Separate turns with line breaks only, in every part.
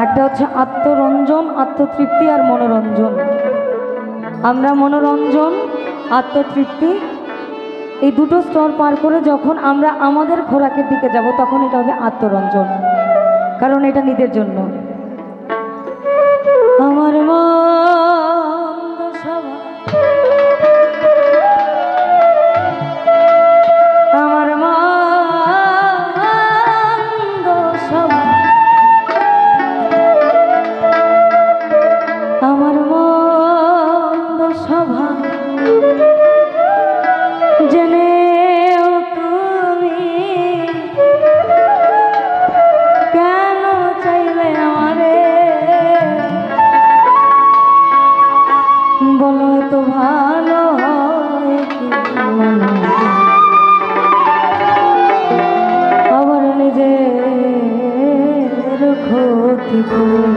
একটা হচ্ছে আত্মরঞ্জন, আত্মতৃপ্তি আর মনোরঞ্জন। আমরা মনোরঞ্জন, আত্মতৃপ্তি এই দুটো স্তর পার করে যখন আমরা আমাদের খোরাকের দিকে যাব তখন এটা হবে আত্মরঞ্জন, কারণ এটা নিজের জন্য। আমার মন্দ স্বভাব, আমার মন্দ স্বভাব, আমার মন্দ স্বভাব জেনেও তুমি কেন চাইলে আমারে, বলো তো ভালো হয় কি আবার নিজের ক্ষতি করে।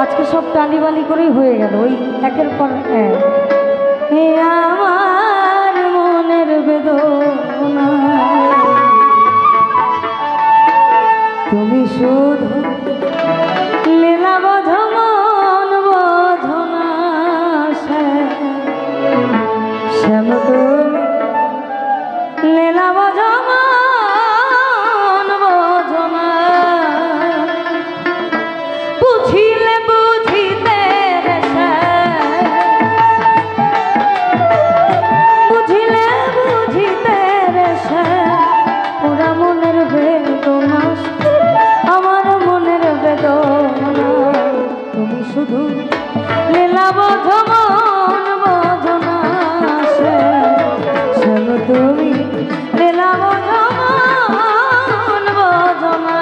আজকে সব টালিবালি করেই হয়ে গেল, ওই একের পর এক। হে আমার মনের বেদনা, তুমি শুধু লীলা বোঝ মন বোঝো না, শ্যাম তুমি লীলা বোঝ মন বোঝো না, বুঝিলে বুঝিতে বুঝিলে বুঝিতে পুরা মনের বেদনা, আমার মনের বেদনা, তুমি শুধু লীলা বোঝো মন বোঝো না, শ্যাম তুমি লীলা বোঝো মন বোঝো না।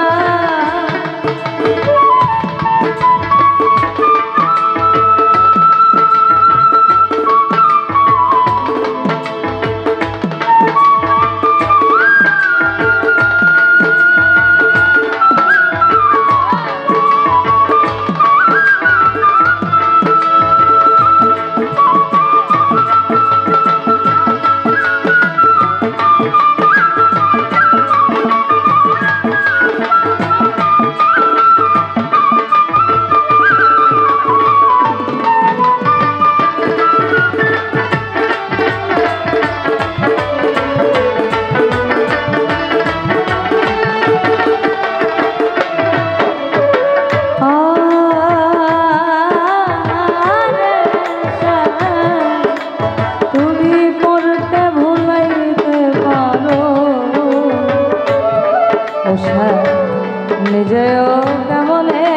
নিজেও কেমনে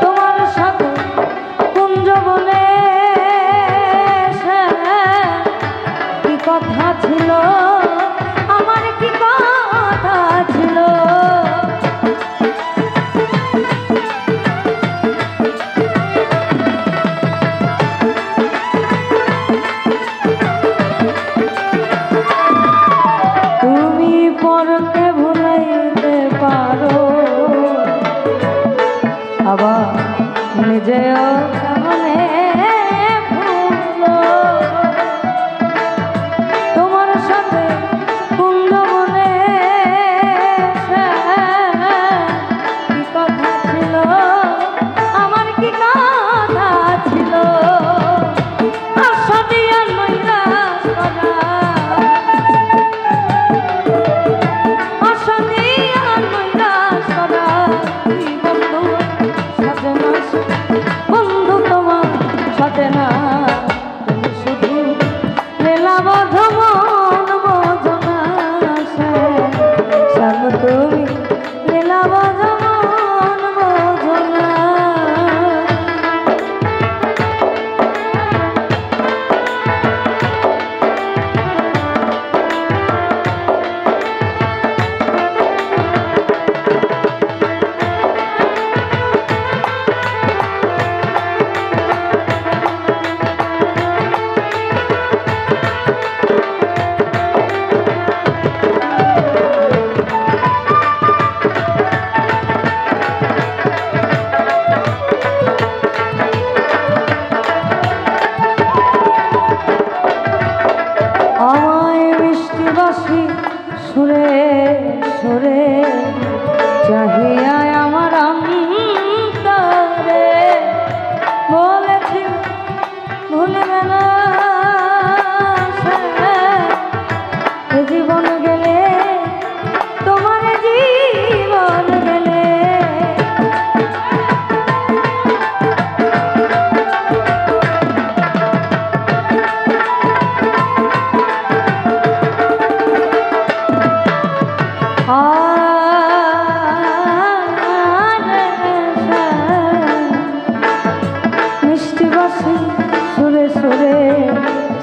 তোমার সাথে কুঞ্জ বলে কি কথা ছিল, আমার কি কথা ছিল, পরকে ভুলাইতে পারো আবার নিজেও কেমনে ভুলো, তোমার সাথে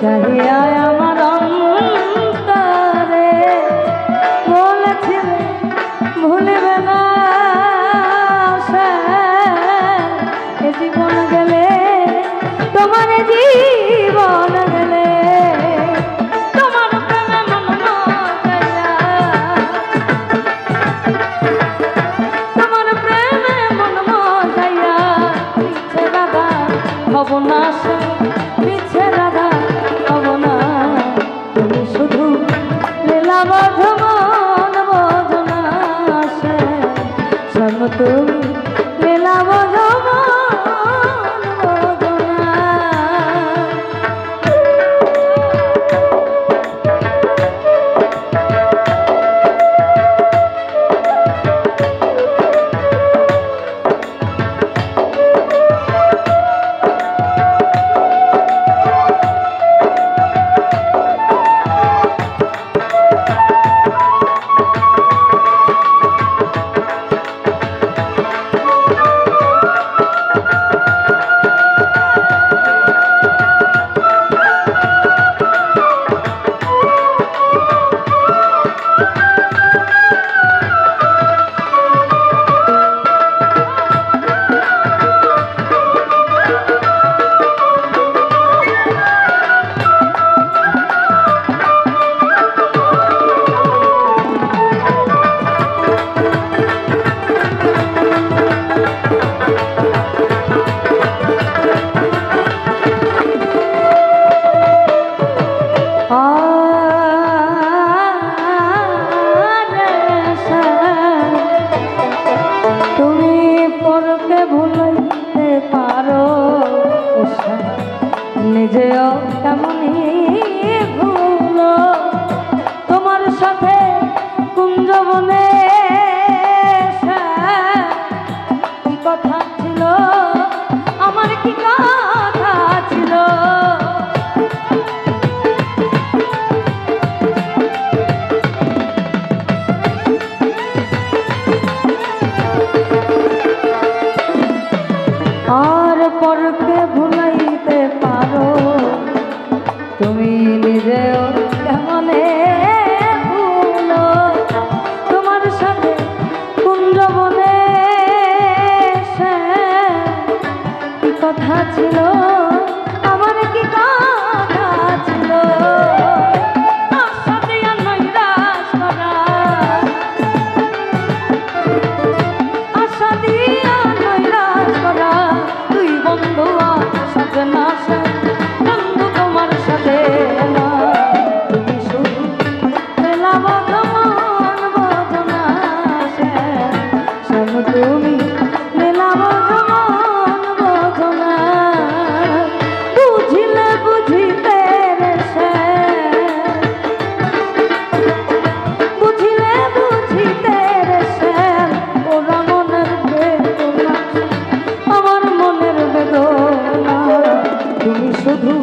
চাহিয়া আমার অন্তরে বলেছিলে ভুলিবে না সে। এ জীবন গেলে তোমার জীবন গেলে তোমার প্রেমে মন মজাইয়া, তোমার প্রেমে মন মজাইয়া মিছে রাধা হব না সে, মিছে রাধা হব না। তুমি শুধু লীলা বোঝো মন বোঝো না সে, সব তুমি লীলা বোঝো মন বোঝো না। নিজেও কেমনই ভুলো তোমার সাথে কুঞ্জবনে কি কথা ছিল, আমার কি কথা ছিল। আর পরকে ভুলাইতে পারো তুমি নিজেও কেমনে ভুলো তোমার সাথে কুঞ্জবনে কি কথা ছিল, আমার কি কথা ছিল। আশা দিয়া নৈরাশ করা, আশা দিয়া নৈরাশ করা তুই বন্ধু সাথে না সে, বন্ধু তোমার সাথে না। তুমি শুধু লীলা বোঝো মন বোঝো না সে, সব তুমি লীলা বোঝো মন বোঝো না। বুঝিলে বুঝিতে রে সে, বুঝিলে বুঝিতে রে সে ওরা মনের বেদনা, আমার মনের বেদনা। তুমি শুধু